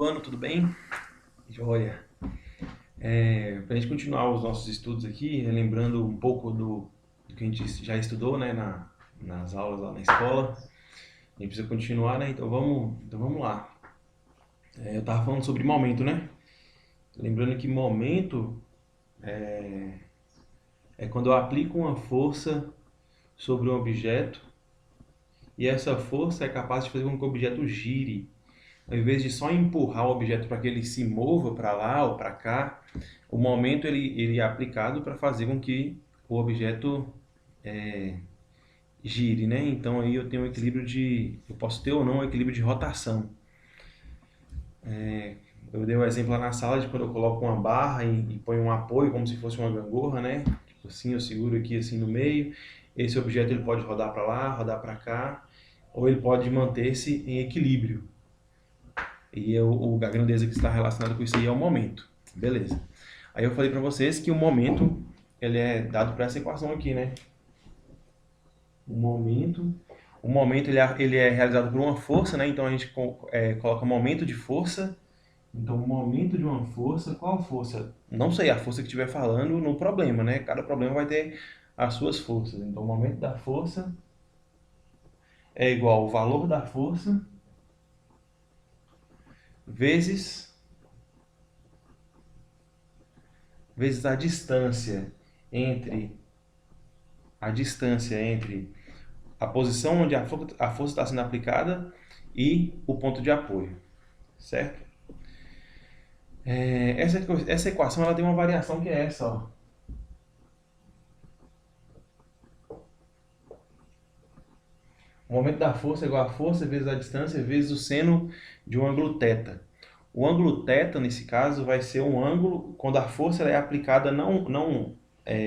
Silvano, tudo bem? Joia. Para a gente continuar os nossos estudos aqui, relembrando um pouco do que a gente já estudou, né, nas aulas lá na escola, a gente precisa continuar, né? Então vamos lá. Eu estava falando sobre momento, né? Lembrando que momento é quando eu aplico uma força sobre um objeto e essa força é capaz de fazer com que o objeto gire. Ao invés de só empurrar o objeto para que ele se mova para lá ou para cá, o momento ele é aplicado para fazer com que o objeto gire, né? Então aí eu tenho um equilíbrio eu posso ter ou não um equilíbrio de rotação. Eu dei um exemplo lá na sala de quando eu coloco uma barra e ponho um apoio como se fosse uma gangorra, né? Tipo assim, eu seguro aqui assim no meio. Esse objeto ele pode rodar para lá, rodar para cá, ou ele pode manter-se em equilíbrio. E a grandeza que está relacionada com isso aí é o momento. Beleza. Aí eu falei para vocês que o momento ele é dado por essa equação aqui, né? O momento, ele é realizado por uma força, né? Então a gente coloca momento de força. Então o momento de uma força, qual força? Não sei, a força que estiver falando no problema, né? Cada problema vai ter as suas forças. Então o momento da força é igual ao valor da força vezes a distância entre a posição onde a força está sendo aplicada e o ponto de apoio, certo? Essa equação ela tem uma variação que é essa, ó. O momento da força é igual a força vezes a distância vezes o seno de um ângulo θ. O ângulo θ, nesse caso, vai ser um ângulo quando a força ela é aplicada não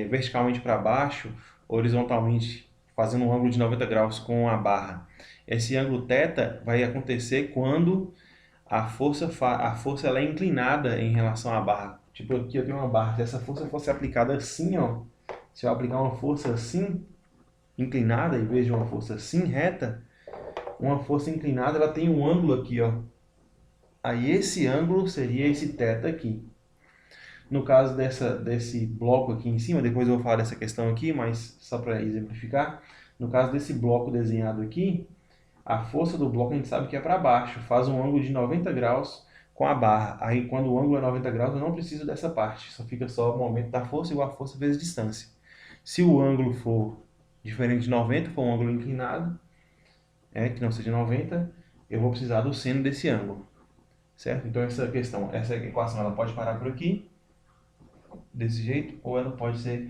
verticalmente para baixo, horizontalmente, fazendo um ângulo de 90 graus com a barra. Esse ângulo θ vai acontecer quando a força ela é inclinada em relação à barra. Tipo, aqui eu tenho uma barra. Se essa força fosse aplicada assim, ó, se eu aplicar uma força assim, inclinada, em vez de uma força assim, reta, uma força inclinada ela tem um ângulo aqui, ó. Aí esse ângulo seria esse θ aqui. No caso desse bloco aqui em cima, depois eu vou falar dessa questão aqui, mas só para exemplificar, no caso desse bloco desenhado aqui, a força do bloco a gente sabe que é para baixo, faz um ângulo de 90 graus com a barra. Aí quando o ângulo é 90 graus eu não preciso dessa parte, só fica só o momento da força igual a força vezes distância. Se o ângulo for diferente de 90, for um ângulo inclinado, que não seja 90, eu vou precisar do seno desse ângulo, certo? Então essa equação ela pode parar por aqui, desse jeito, ou ela pode ser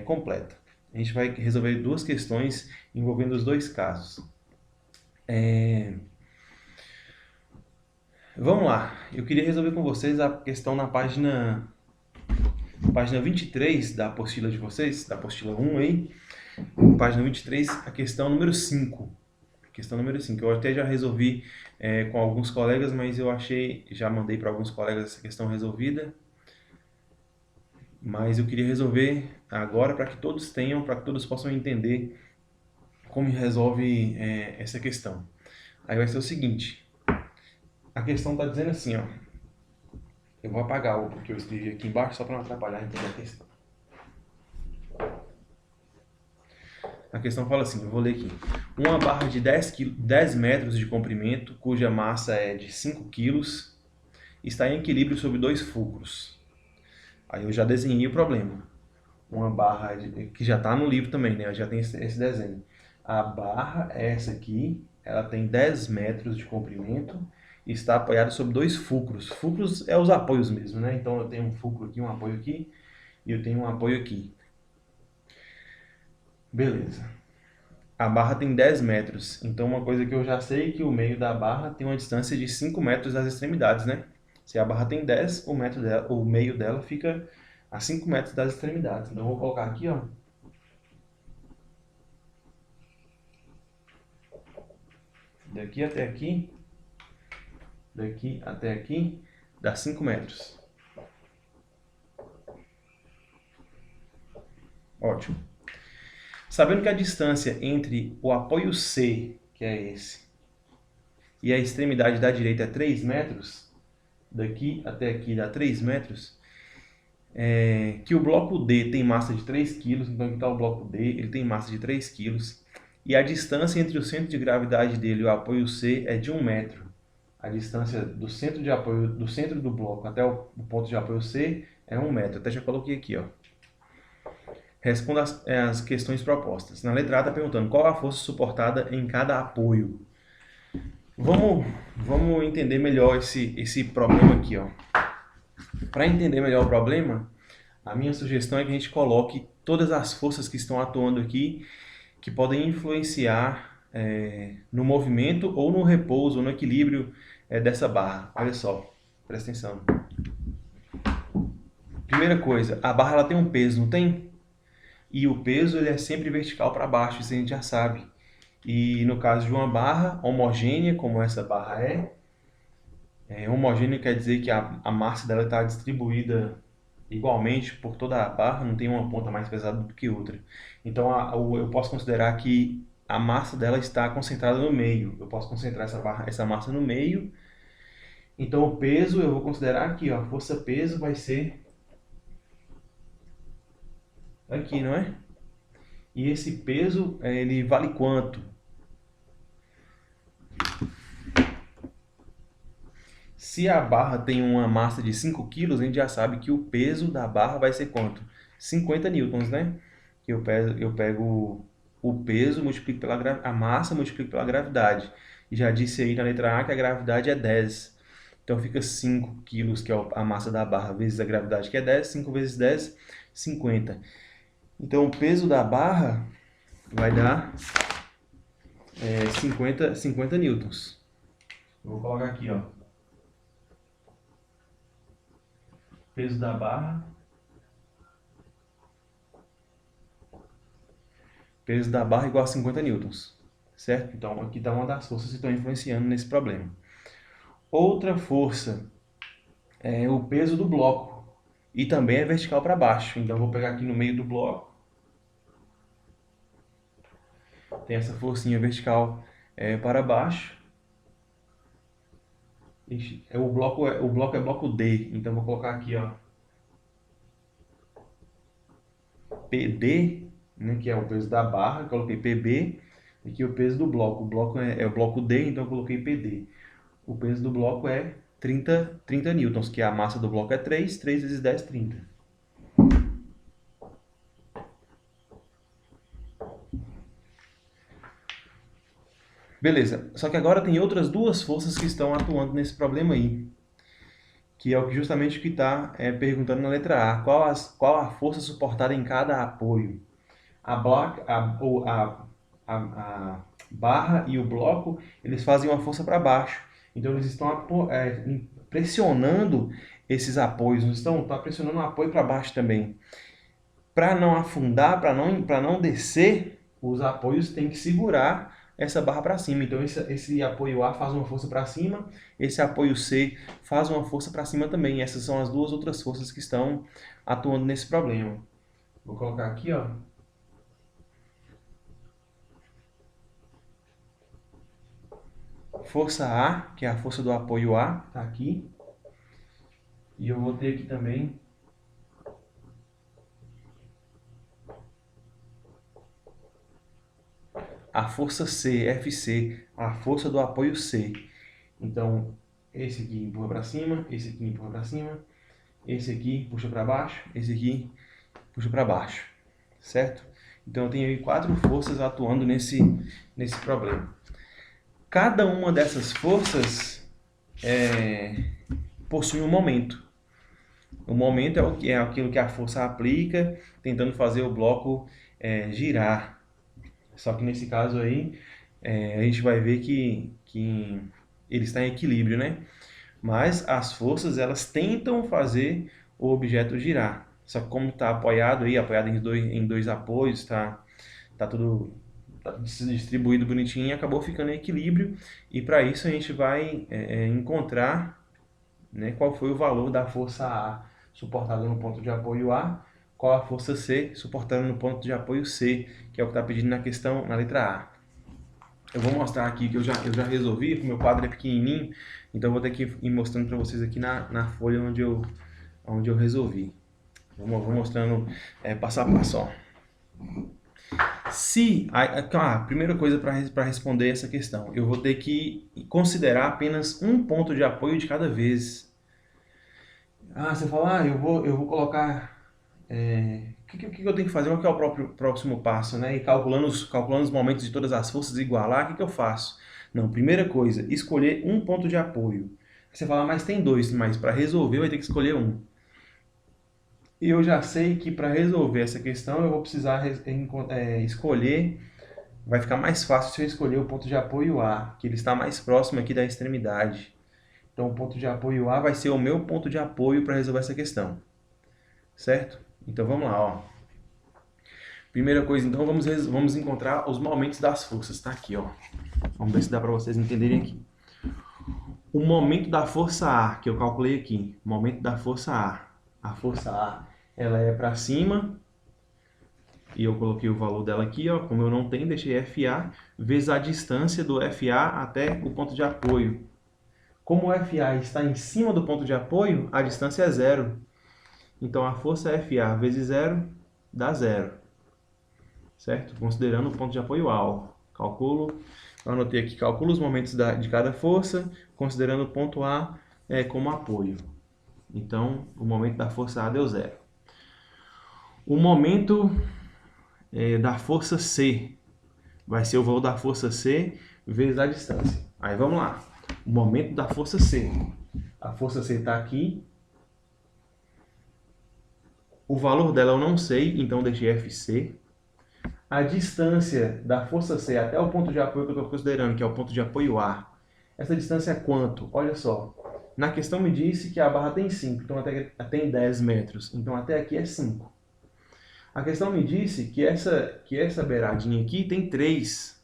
completa. A gente vai resolver duas questões envolvendo os dois casos. Vamos lá, eu queria resolver com vocês a questão na página 23 da apostila de vocês, da apostila 1 aí, página 23, a questão número 5. Questão número 5, eu até já resolvi com alguns colegas, mas já mandei para alguns colegas essa questão resolvida, mas eu queria resolver agora para que todos possam entender como resolve essa questão. Aí vai ser o seguinte, a questão está dizendo assim, ó, eu vou apagar o que eu escrevi aqui embaixo só para não atrapalhar entender a questão. A questão fala assim, eu vou ler aqui. Uma barra de 10 metros de comprimento, cuja massa é de 5 kg, está em equilíbrio sobre dois fulcros. Aí eu já desenhei o problema. Uma barra que já está no livro também, né? Já tem esse desenho. A barra, essa aqui, ela tem 10 metros de comprimento e está apoiada sobre dois fulcros. Fulcros é os apoios mesmo, né? Então eu tenho um fulcro aqui, um apoio aqui, e eu tenho um apoio aqui. Beleza. A barra tem 10 metros, então uma coisa que eu já sei é que o meio da barra tem uma distância de 5 metros das extremidades, né? Se a barra tem 10, o meio dela fica a 5 metros das extremidades. Então eu vou colocar aqui, ó. Daqui até aqui, dá 5 metros. Ótimo. Sabendo que a distância entre o apoio C, que é esse, e a extremidade da direita é 3 metros, daqui até aqui dá 3 metros, que o bloco D tem massa de 3 kg, então aqui está o bloco D, ele tem massa de 3 kg, e a distância entre o centro de gravidade dele e o apoio C é de 1 metro. A distância do centro de apoio, do centro do bloco até o ponto de apoio C é 1 metro. Até já coloquei aqui, ó. Responda as questões propostas. Na letra A está perguntando qual a força suportada em cada apoio. Vamos entender melhor esse problema aqui, ó. Para entender melhor o problema, a minha sugestão é que a gente coloque todas as forças que estão atuando aqui, que podem influenciar no movimento ou no repouso, ou no equilíbrio dessa barra. Olha só, presta atenção. Primeira coisa, a barra ela tem um peso, não tem? E o peso ele é sempre vertical para baixo, isso a gente já sabe. E no caso de uma barra homogênea, como essa barra homogênea quer dizer que a massa dela está distribuída igualmente por toda a barra, não tem uma ponta mais pesada do que outra. Então eu posso considerar que a massa dela está concentrada no meio. Eu posso concentrar essa massa no meio. Então o peso eu vou considerar aqui, ó, a força peso vai ser aqui, não é? E esse peso, ele vale quanto? Se a barra tem uma massa de 5 kg, a gente já sabe que o peso da barra vai ser quanto? 50 newtons, né? Eu pego o peso, multiplico pela a massa, multiplico pela gravidade. E já disse aí na letra A que a gravidade é 10. Então fica 5 kg, que é a massa da barra, vezes a gravidade, que é 10. 5 vezes 10, 50. Então o peso da barra vai dar 50 newtons. Eu vou colocar aqui, ó. Peso da barra. Peso da barra igual a 50 newtons. Certo? Então aqui está uma das forças que estão influenciando nesse problema. Outra força é o peso do bloco. E também é vertical para baixo. Então eu vou pegar aqui no meio do bloco. Tem essa forcinha vertical para baixo. O bloco é bloco D. Então eu vou colocar aqui, ó, PD, né, que é o peso da barra. Coloquei PB. Aqui o peso do bloco. O bloco é o bloco D, então eu coloquei PD. O peso do bloco é 30 newtons, que a massa do bloco é 3 vezes 10, 30. Beleza, só que agora tem outras duas forças que estão atuando nesse problema aí, que é justamente o que está perguntando na letra A. Qual a força suportada em cada apoio? A barra e o bloco, eles fazem uma força para baixo. Então eles estão pressionando esses apoios, não estão pressionando o apoio para baixo também. Para não afundar, para não descer, os apoios têm que segurar essa barra para cima. Então esse apoio A faz uma força para cima, esse apoio C faz uma força para cima também. Essas são as duas outras forças que estão atuando nesse problema. Vou colocar aqui, ó. Força A, que é a força do apoio A, tá aqui. E eu vou ter aqui também a força C, FC, a força do apoio C. Então, esse aqui empurra para cima, esse aqui empurra para cima, esse aqui puxa para baixo, esse aqui puxa para baixo, certo? Então, eu tenho aí 4 forças atuando nesse problema. Cada uma dessas forças possui um momento. O momento é aquilo que a força aplica, tentando fazer o bloco girar. Só que nesse caso aí, a gente vai ver que ele está em equilíbrio, né? Mas as forças, elas tentam fazer o objeto girar. Só que como está apoiado em dois apoios, tá tudo distribuído bonitinho, acabou ficando em equilíbrio. E para isso a gente vai encontrar, né, qual foi o valor da força A suportada no ponto de apoio A, qual a força C suportada no ponto de apoio C, que é o que está pedindo na questão, na letra A. Eu vou mostrar aqui que eu já resolvi, o meu quadro é pequenininho, então eu vou ter que ir mostrando para vocês aqui na folha onde eu resolvi. Vou mostrando passo a passo, ó. Primeira coisa para responder essa questão, eu vou ter que considerar apenas um ponto de apoio de cada vez. Você fala, eu vou colocar... O que eu tenho que fazer? Qual que é o próximo passo, né? E calculando os momentos de todas as forças, igualar, o que eu faço? Não, primeira coisa, escolher um ponto de apoio. Aí você fala, mas tem dois, mas para resolver vai ter que escolher um. E eu já sei que para resolver essa questão eu vou precisar escolher, vai ficar mais fácil se eu escolher o ponto de apoio A, que ele está mais próximo aqui da extremidade. Então o ponto de apoio A vai ser o meu ponto de apoio para resolver essa questão. Certo? Então vamos lá, ó. Primeira coisa, então, vamos encontrar os momentos das forças. Tá aqui, ó. Vamos ver se dá para vocês entenderem aqui. O momento da força A, que eu calculei aqui. Momento da força A. A força A, ela é para cima. E eu coloquei o valor dela aqui, ó. Como eu não tenho, deixei FA, vezes a distância do FA até o ponto de apoio. Como o FA está em cima do ponto de apoio, a distância é zero. Então, a força FA vezes zero dá zero. Certo? Considerando o ponto de apoio A. Calculo, eu anotei aqui, calculo os momentos de cada força, considerando o ponto A como apoio. Então, o momento da força A deu zero. O momento da força C vai ser o valor da força C vezes a distância. Aí vamos lá. O momento da força C. A força C está aqui. O valor dela eu não sei, então deixei FC. A distância da força C até o ponto de apoio que eu estou considerando, que é o ponto de apoio A. Essa distância é quanto? Olha só. Na questão me disse que a barra tem 5, então tem 10 metros. Então até aqui é 5. A questão me disse que essa beiradinha aqui tem 3.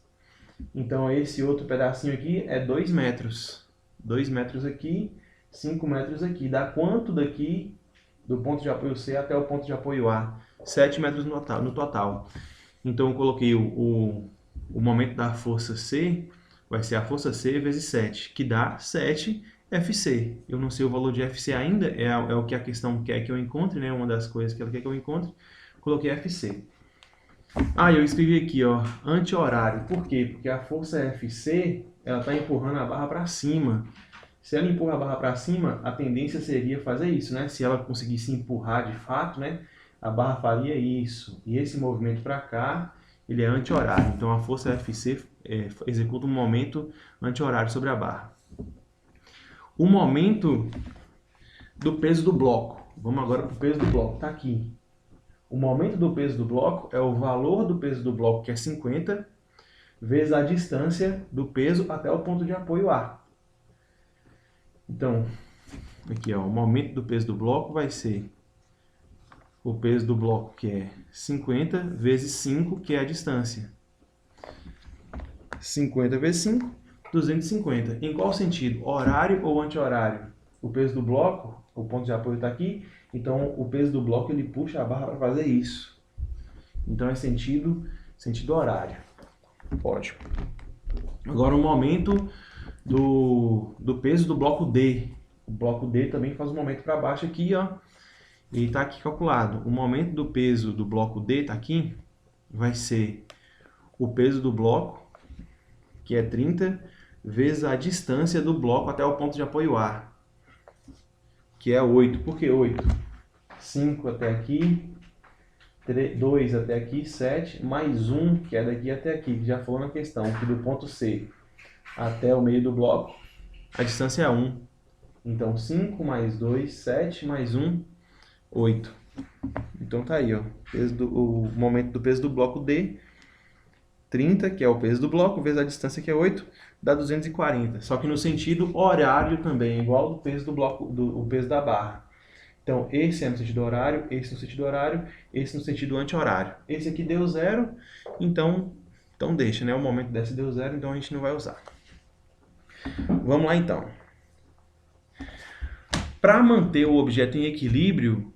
Então esse outro pedacinho aqui é 2 metros. 2 metros aqui, 5 metros aqui. Dá quanto daqui do ponto de apoio C até o ponto de apoio A? 7 metros no total. Então eu coloquei o momento da força C, vai ser a força C vezes 7, que dá 7 FC. Eu não sei o valor de FC ainda, é o que a questão quer que eu encontre, né? Uma das coisas que ela quer que eu encontre. Coloquei FC. Eu escrevi aqui, ó, anti-horário. Por quê? Porque a força FC, ela está empurrando a barra para cima. Se ela empurra a barra para cima, a tendência seria fazer isso, né? Se ela conseguisse empurrar de fato, né? A barra faria isso. E esse movimento para cá, ele é anti-horário. Então, a força FC executa um momento anti-horário sobre a barra. O momento do peso do bloco. Vamos agora para o peso do bloco. Está aqui. O momento do peso do bloco é o valor do peso do bloco, que é 50, vezes a distância do peso até o ponto de apoio A. Então, aqui, ó, o momento do peso do bloco vai ser o peso do bloco, que é 50, vezes 5, que é a distância. 50 vezes 5, 250. Em qual sentido? Horário ou anti-horário? O peso do bloco, o ponto de apoio está aqui, então o peso do bloco ele puxa a barra para fazer isso. Então é sentido horário. Ótimo. Agora o momento do peso do bloco D. O bloco D também faz um momento para baixo aqui, ó. E está aqui calculado. O momento do peso do bloco D está aqui, vai ser o peso do bloco, que é 30, vezes a distância do bloco até o ponto de apoio A, que é 8. Por que 8? 5 até aqui, 2 até aqui, 7, mais 1, que é daqui até aqui, que já falou na questão, que do ponto C até o meio do bloco, a distância é 1. Então, 5 mais 2, 7, mais 1, 8. Então tá aí, ó, o momento do peso do bloco D, 30, que é o peso do bloco, vezes a distância, que é 8, dá 240. Só que no sentido horário também, igual do peso do bloco, o peso da barra. Então, esse é no sentido horário, esse no sentido horário, esse no sentido anti-horário. Esse aqui deu 0, então deixa, né? O momento desse deu 0, então a gente não vai usar. Vamos lá, então. Para manter o objeto em equilíbrio,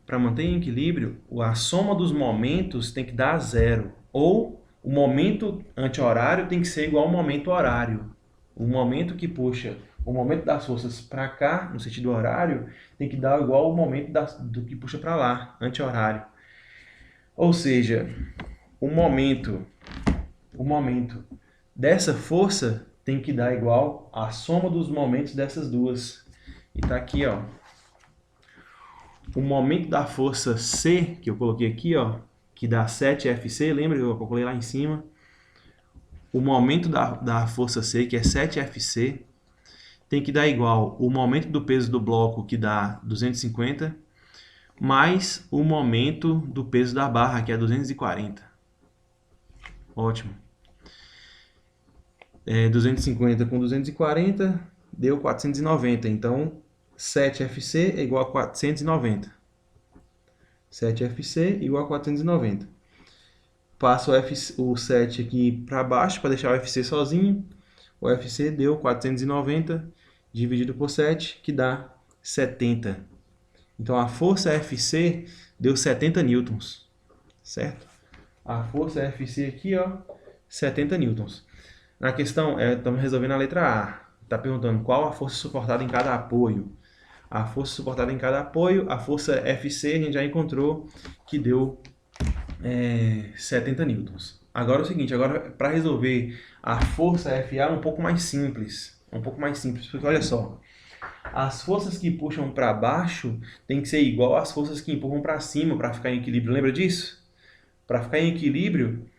a soma dos momentos tem que dar 0. Ou o momento anti-horário tem que ser igual ao momento horário. O momento que puxa, o momento das forças para cá, no sentido horário, tem que dar igual ao momento do que puxa para lá, anti-horário. Ou seja, o momento dessa força tem que dar igual à soma dos momentos dessas duas. E tá aqui, ó. O momento da força C, que eu coloquei aqui, ó, que dá 7Fc, lembra que eu calculei lá em cima? O momento da força C, que é 7Fc, tem que dar igual o momento do peso do bloco, que dá 250, mais o momento do peso da barra, que é 240. Ótimo. 250 com 240 deu 490. Então, 7Fc é igual a 490. 7Fc igual a 490. Passo o 7 aqui para baixo para deixar o FC sozinho. O FC deu 490 dividido por 7, que dá 70. Então, a força FC deu 70 newtons, certo? A força FC aqui, ó, 70 newtons. Na questão, estamos resolvendo a letra A. Está perguntando qual a força suportada em cada apoio. A força suportada em cada apoio, a força FC a gente já encontrou que deu 70 newtons. Agora é o seguinte, agora para resolver a força FA é um pouco mais simples. Porque olha só, as forças que puxam para baixo tem que ser igual às forças que empurram para cima para ficar em equilíbrio. Lembra disso? Para ficar em equilíbrio,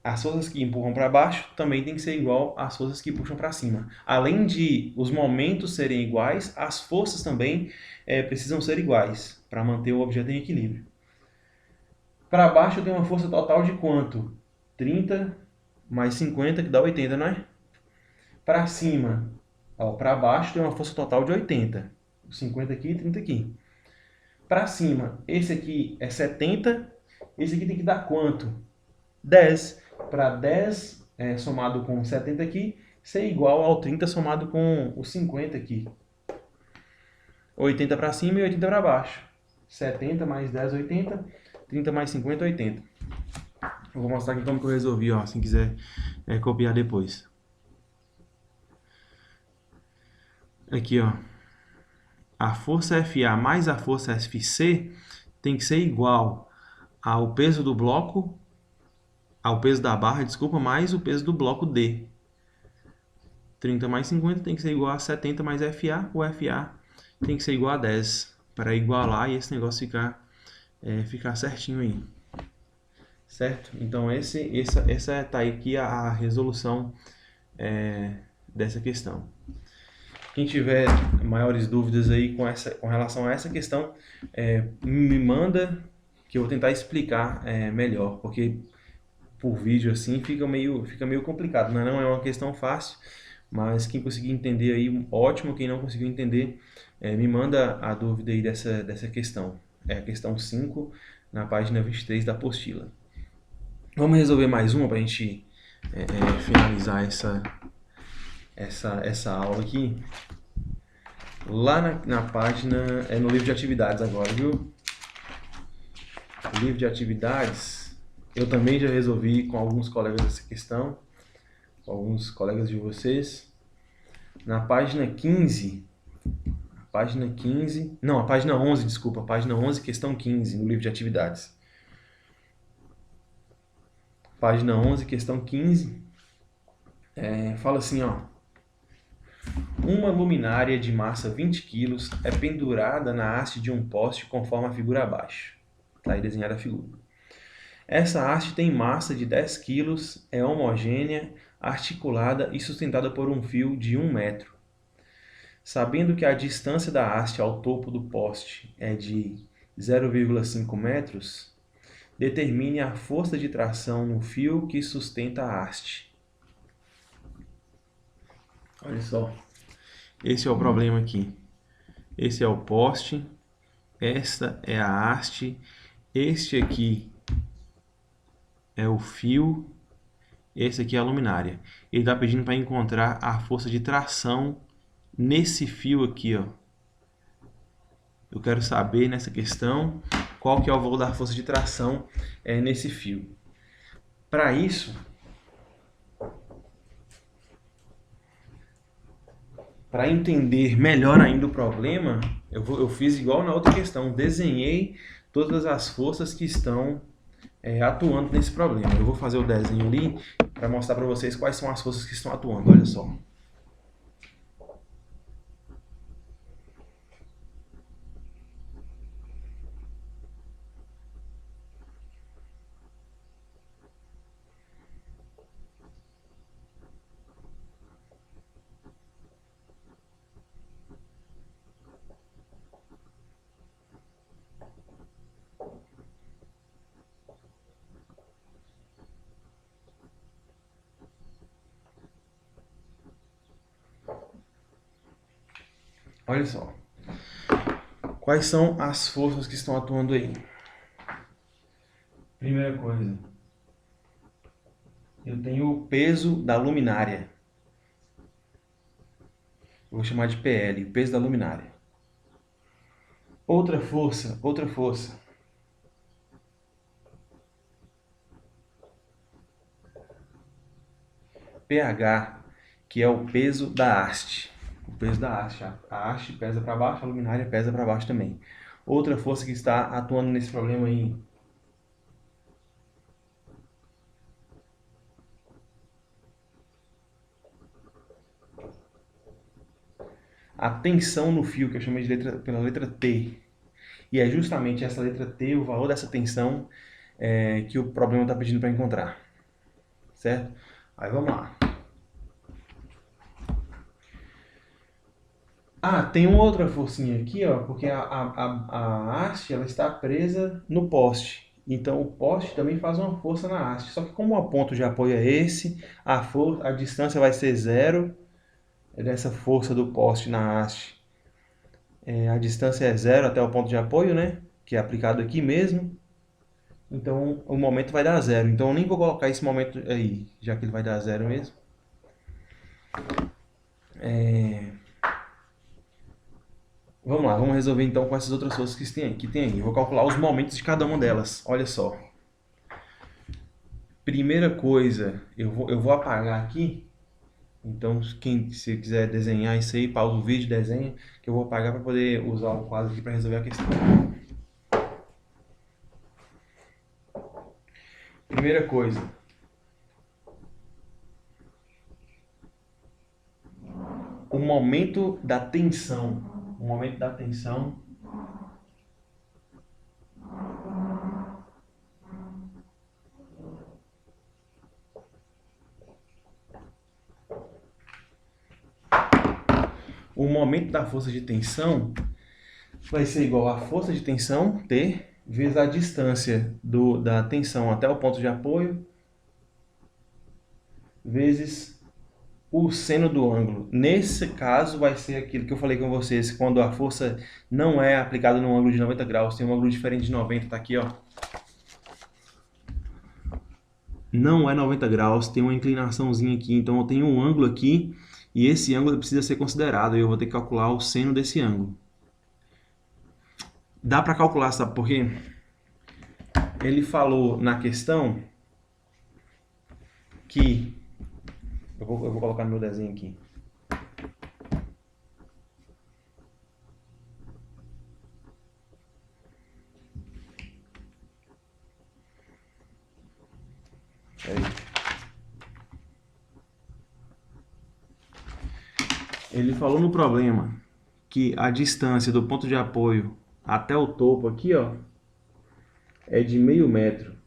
as forças que empurram para baixo também tem que ser igual às forças que puxam para cima. Além de os momentos serem iguais, as forças também precisam ser iguais para manter o objeto em equilíbrio. Para baixo tem uma força total de quanto? 30 mais 50, que dá 80, não é? Para cima, para baixo tem uma força total de 80. 50 aqui e 30 aqui. Para cima, esse aqui é 70. Esse aqui tem que dar quanto? 10. Para 10 somado com 70 aqui, ser igual ao 30 somado com o 50 aqui. 80 para cima e 80 para baixo. 70 mais 10, 80. 30 mais 50, 80. Eu vou mostrar aqui como que eu resolvi, ó, se quiser copiar depois. Aqui, ó. A força FA mais a força FC tem que ser igual ao peso do bloco, ao peso da barra, desculpa, mais o peso do bloco D. 30 mais 50 tem que ser igual a 70 mais FA. O FA tem que ser igual a 10 para igualar e esse negócio ficar certinho aí. Certo? Então, essa tá aqui a resolução dessa questão. Quem tiver maiores dúvidas aí com relação a essa questão, me manda que eu vou tentar explicar melhor, porque por vídeo assim fica meio complicado. Não é uma questão fácil, mas quem conseguir entender aí, ótimo. Quem não conseguiu entender, me manda a dúvida aí dessa questão. É a questão 5, na página 23 da apostila. Vamos resolver mais uma para a gente finalizar essa aula aqui. Lá na página, no livro de atividades agora, viu? O livro de atividades, eu também já resolvi com alguns colegas essa questão, com alguns colegas de vocês. Na página 15, a página 11, desculpa, a página 11, questão 15, no livro de atividades. Página 11, questão 15, fala assim, ó. Uma luminária de massa 20 kg é pendurada na haste de um poste conforme a figura abaixo. Está aí desenhada a figura. Essa haste tem massa de 10 kg, é homogênea, articulada e sustentada por um fio de 1 metro. Sabendo que a distância da haste ao topo do poste é de 0,5 metros, determine a força de tração no fio que sustenta a haste. Olha só, esse é o problema aqui. Esse é o poste, esta é a haste, este aqui é o fio, esse aqui é a luminária. Ele está pedindo para encontrar a força de tração nesse fio aqui, ó. Eu quero saber nessa questão qual que é o valor da força de tração nesse fio. Para isso, para entender melhor ainda o problema, eu fiz igual na outra questão, desenhei todas as forças que estão atuando nesse problema. Eu vou fazer o desenho ali para mostrar para vocês quais são as forças que estão atuando, olha só. Olha só. Quais são as forças que estão atuando aí? Primeira coisa, eu tenho o peso da luminária. Eu vou chamar de PL, o peso da luminária. Outra força. pH, que é o peso da haste. O peso da haste. A haste pesa para baixo, a luminária pesa para baixo também. Outra força que está atuando nesse problema aí. A tensão no fio, que eu chamei de pela letra T. E é justamente essa letra T, o valor dessa tensão, que o problema está pedindo para encontrar. Certo? Aí vamos lá. Tem uma outra forcinha aqui, ó, porque a haste ela está presa no poste. Então o poste também faz uma força na haste. Só que como o ponto de apoio é esse, a distância vai ser zero dessa força do poste na haste. A distância é zero até o ponto de apoio, né? Que é aplicado aqui mesmo. Então o momento vai dar zero. Então eu nem vou colocar esse momento aí, já que ele vai dar zero mesmo. Vamos lá, vamos resolver então com essas outras forças que tem aí. Eu vou calcular os momentos de cada uma delas. Olha só. Primeira coisa, eu vou apagar aqui. Então, se quiser desenhar isso aí, pausa o vídeo, desenha, que eu vou apagar para poder usar o quadro aqui para resolver a questão. Primeira coisa. O momento da tensão. O momento da tensão. O momento da força de tensão vai ser igual à força de tensão, T, vezes a distância da tensão até o ponto de apoio, vezes o seno do ângulo. Nesse caso, vai ser aquilo que eu falei com vocês, quando a força não é aplicada num ângulo de 90 graus, tem um ângulo diferente de 90, tá aqui, ó. Não é 90 graus, tem uma inclinaçãozinha aqui, então eu tenho um ângulo aqui, e esse ângulo precisa ser considerado, e eu vou ter que calcular o seno desse ângulo. Dá para calcular, sabe por quê? Ele falou na questão que... Eu vou colocar no meu desenho aqui. Ele falou no problema que a distância do ponto de apoio até o topo aqui, ó, é de meio metro.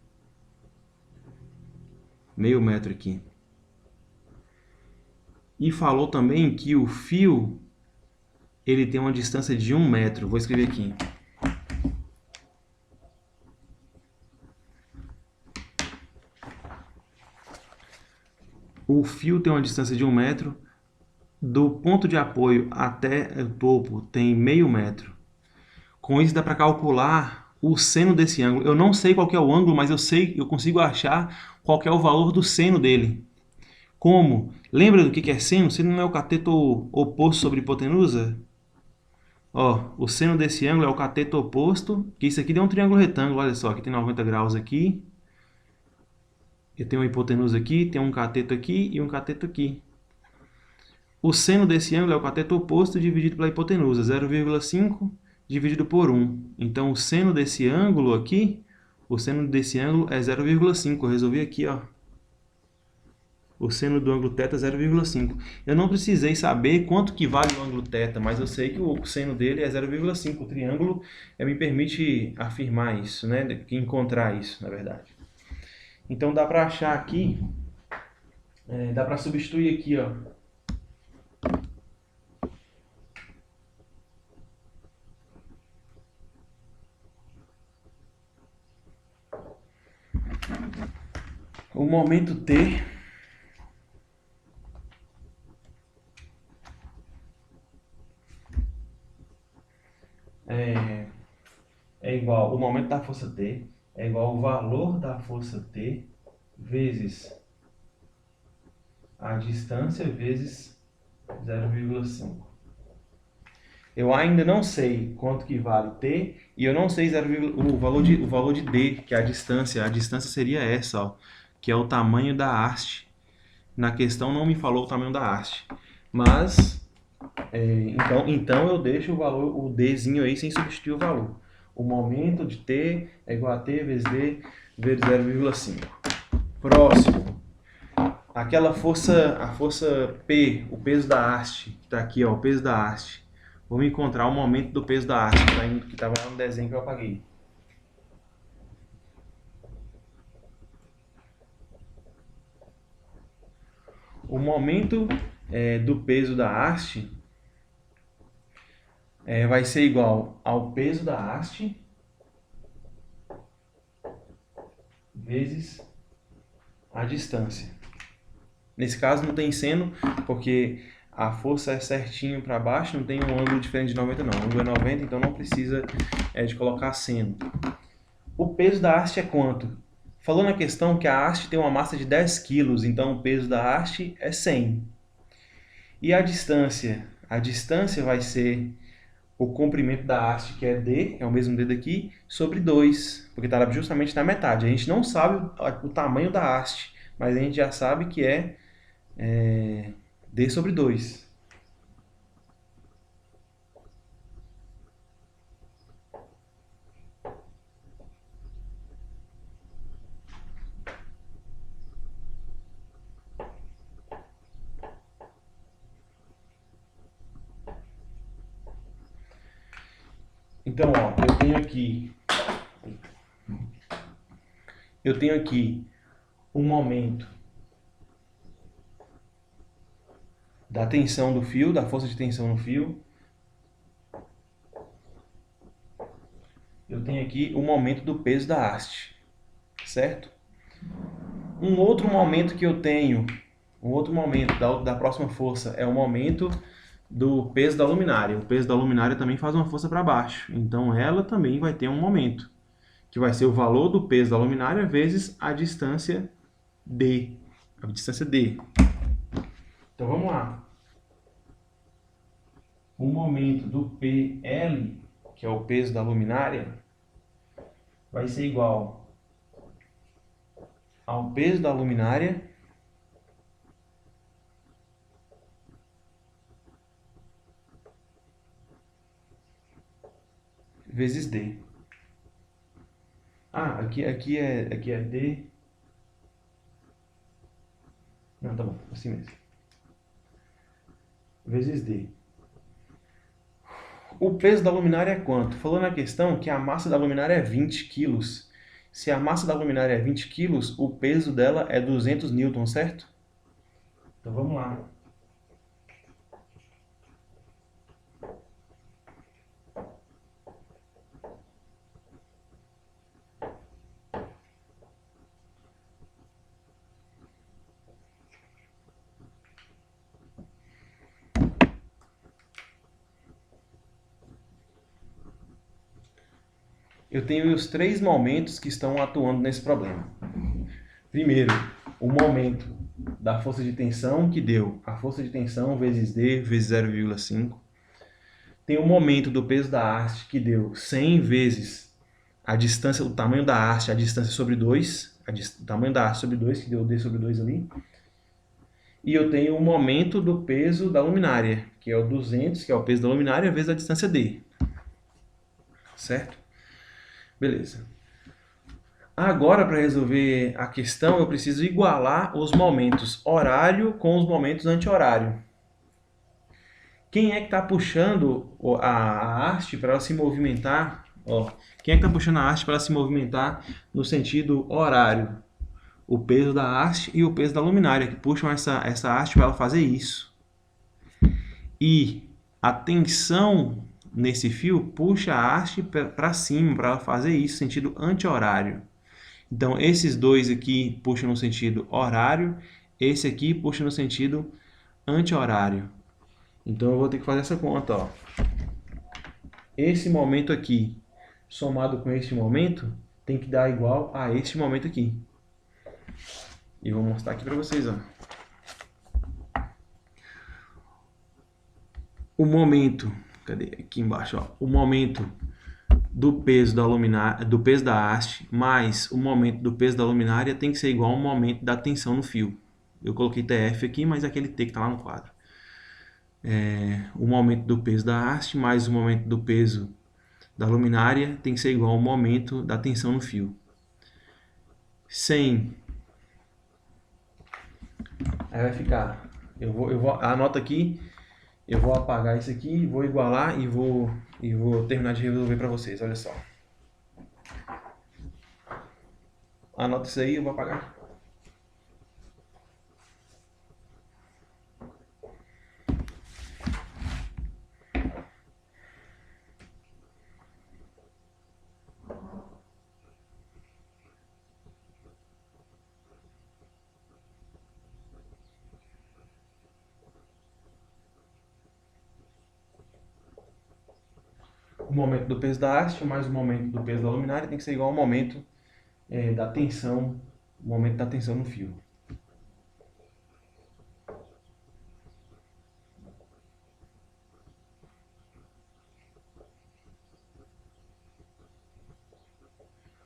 Meio metro aqui. E falou também que o fio ele tem uma distância de 1 metro. Vou escrever aqui. O fio tem uma distância de 1 metro. Do ponto de apoio até o topo tem meio metro. Com isso dá para calcular o seno desse ângulo. Eu não sei qual que é o ângulo, mas eu consigo achar qual que é o valor do seno dele. Como? Lembra do que é seno? Seno não é o cateto oposto sobre hipotenusa? Ó, o seno desse ângulo é o cateto oposto, que isso aqui deu um triângulo retângulo, olha só, aqui tem 90 graus aqui. Eu tenho uma hipotenusa aqui, tem um cateto aqui e um cateto aqui. O seno desse ângulo é o cateto oposto dividido pela hipotenusa, 0,5 dividido por 1. Então, o seno desse ângulo aqui, o seno desse ângulo é 0,5. Eu resolvi aqui, ó. O seno do ângulo θ é 0,5. Eu não precisei saber quanto que vale o ângulo θ, mas eu sei que o seno dele é 0,5. O triângulo me permite afirmar isso, né? Encontrar isso, na verdade. Então, dá para achar aqui, dá para substituir aqui, ó. O momento T é igual, o momento da força T é igual ao valor da força T vezes a distância vezes 0,5. Eu ainda não sei quanto que vale T e eu não sei o valor de D, que é a distância. A distância seria essa, ó, que é o tamanho da haste. Na questão não me falou o tamanho da haste, mas então eu deixo o valor, o Dzinho aí sem substituir o valor. O momento de T é igual a T vezes D vezes 0,5. Próximo. Aquela força, a força P, o peso da haste, que está aqui, ó, o peso da haste. Vamos encontrar o momento do peso da haste, que estava lá no desenho que eu apaguei. O momento do peso da haste vai ser igual ao peso da haste vezes a distância. Nesse caso não tem seno, porque a força é certinho para baixo, não tem um ângulo diferente de 90 não. O ângulo é 90, então não precisa de colocar seno. O peso da haste é quanto? Falou na questão que a haste tem uma massa de 10 kg, então o peso da haste é 100. E a distância? A distância vai ser o comprimento da haste, que é D, é o mesmo D daqui, sobre 2, porque está justamente na metade. A gente não sabe o tamanho da haste, mas a gente já sabe que é D sobre 2. Então, ó, eu tenho aqui um momento da tensão do fio, da força de tensão no fio. Eu tenho aqui o momento do peso da haste, certo? Um outro momento que eu tenho, um outro momento da próxima força é o momento do peso da luminária. O peso da luminária também faz uma força para baixo, então ela também vai ter um momento, que vai ser o valor do peso da luminária vezes a distância D. A distância D. Então vamos lá. O momento do PL, que é o peso da luminária, vai ser igual ao peso da luminária vezes D. Ah, aqui é D. Não, tá bom, assim mesmo. Vezes D. O peso da luminária é quanto? Falou na questão que a massa da luminária é 20 kg. Se a massa da luminária é 20 kg, o peso dela é 200 N, certo? Então vamos lá. Eu tenho os três momentos que estão atuando nesse problema. Primeiro, o momento da força de tensão, que deu a força de tensão vezes D vezes 0,5. tem o momento do peso da haste que deu 100 vezes a distância, o tamanho da haste, a distância sobre 2, o tamanho da haste sobre 2, que deu D sobre 2 ali. E eu tenho o momento do peso da luminária, que é o 200, que é o peso da luminária, vezes a distância D. Certo? Beleza. Agora, para resolver a questão, eu preciso igualar os momentos horário com os momentos anti-horário. Quem é que está puxando a haste para ela se movimentar? Ó, quem é que está puxando a haste para ela se movimentar no sentido horário? O peso da haste e o peso da luminária, que puxam essa haste para ela fazer isso. E a tensão nesse fio puxa a haste para cima para ela fazer isso, sentido anti-horário. Então, esses dois aqui puxam no sentido horário, esse aqui puxa no sentido anti-horário. Então, eu vou ter que fazer essa conta, ó. Esse momento aqui, somado com este momento, tem que dar igual a este momento aqui. E vou mostrar aqui para vocês, ó. O momento, cadê? Aqui embaixo, ó. O momento do peso da luminária, do peso da haste, mais o momento do peso da luminária tem que ser igual ao momento da tensão no fio. Eu coloquei TF aqui, mas é aquele T que está lá no quadro. O momento do peso da haste mais o momento do peso da luminária tem que ser igual ao momento da tensão no fio. 100. Aí vai ficar. Anota aqui. Eu vou apagar isso aqui, vou igualar e vou terminar de resolver para vocês. Olha só. Anota isso aí, eu vou apagar. O momento do peso da haste mais o momento do peso da luminária tem que ser igual ao momento da tensão, o momento da tensão no fio.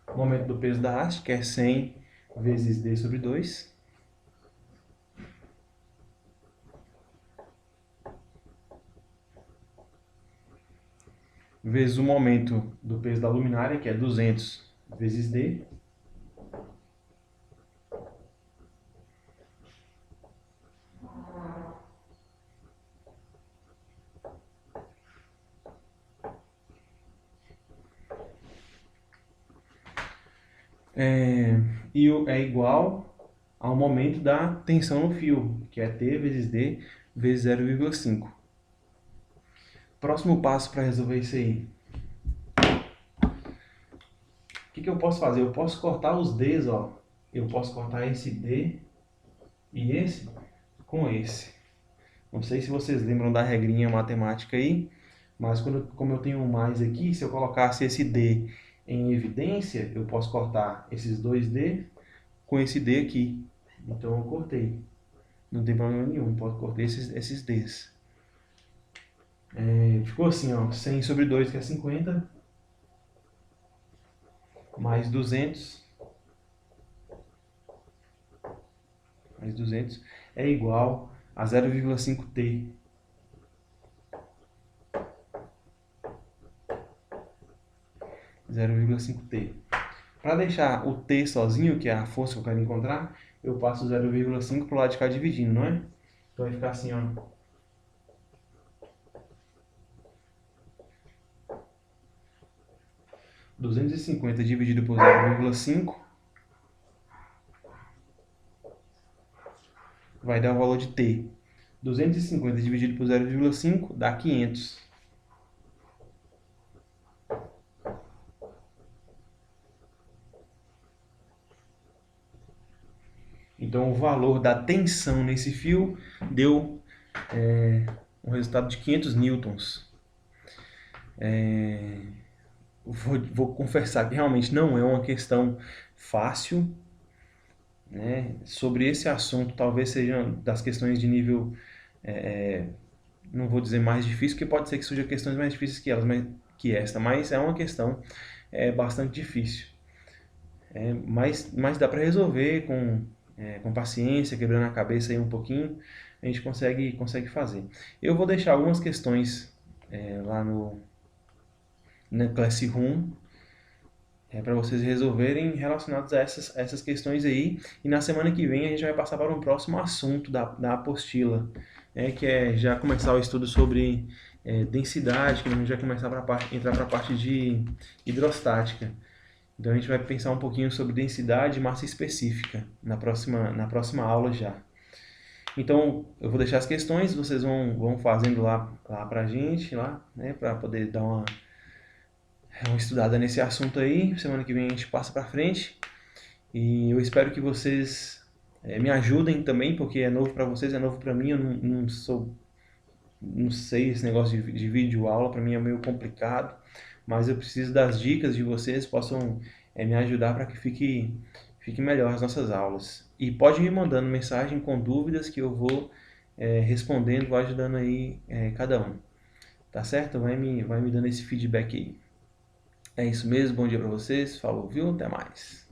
O momento do peso da haste, que é 100 vezes D sobre 2. Vezes o momento do peso da luminária, que é 200 vezes D. É igual ao momento da tensão no fio, que é T vezes D vezes 0,5. Próximo passo para resolver isso aí. O que eu posso fazer? Eu posso cortar os Ds, ó. Eu posso cortar esse D e esse com esse. Não sei se vocês lembram da regrinha matemática aí, mas como eu tenho um mais aqui, se eu colocasse esse D em evidência, eu posso cortar esses dois D com esse D aqui. Então eu cortei. Não tem problema nenhum, pode cortar esses Ds. Ficou assim, ó, 100 sobre 2, que é 50, mais 200 é igual a 0,5T. Para deixar o T sozinho, que é a força que eu quero encontrar, eu passo 0,5 para o lado de cá dividindo, não é? Então vai ficar assim, ó. (250) dividido por 0,5 vai dar o valor de T. 250 dividido por 0,5 dá 500. Então o valor da tensão nesse fio deu um resultado de 500 newtons. Vou confessar que realmente não é uma questão fácil, né? Sobre esse assunto, talvez seja das questões de nível não vou dizer mais difícil, porque pode ser que surjam questões mais difíceis que elas, que esta, mas é uma questão bastante difícil. Mas dá para resolver com paciência, quebrando a cabeça aí um pouquinho, a gente consegue fazer. Eu vou deixar algumas questões lá na Classroom para vocês resolverem relacionados a essas questões aí. E na semana que vem a gente vai passar para um próximo assunto da apostila, que é já começar o estudo sobre densidade, que a gente vai começar entrar para a parte de hidrostática. Então a gente vai pensar um pouquinho sobre densidade e massa específica na próxima aula já. Então eu vou deixar as questões, vocês vão fazendo lá pra gente, lá, né, para poder dar uma estudada nesse assunto aí. Semana que vem a gente passa para frente. E eu espero que vocês me ajudem também, porque é novo para vocês, é novo para mim. Eu não sei esse negócio de vídeo aula, para mim é meio complicado, mas eu preciso das dicas de vocês, possam me ajudar para que fique melhor as nossas aulas. E pode ir me mandando mensagem com dúvidas que eu vou respondendo, vou ajudando aí cada um. Tá certo? Vai me dando esse feedback aí. É isso mesmo, bom dia para vocês, falou, viu? Até mais.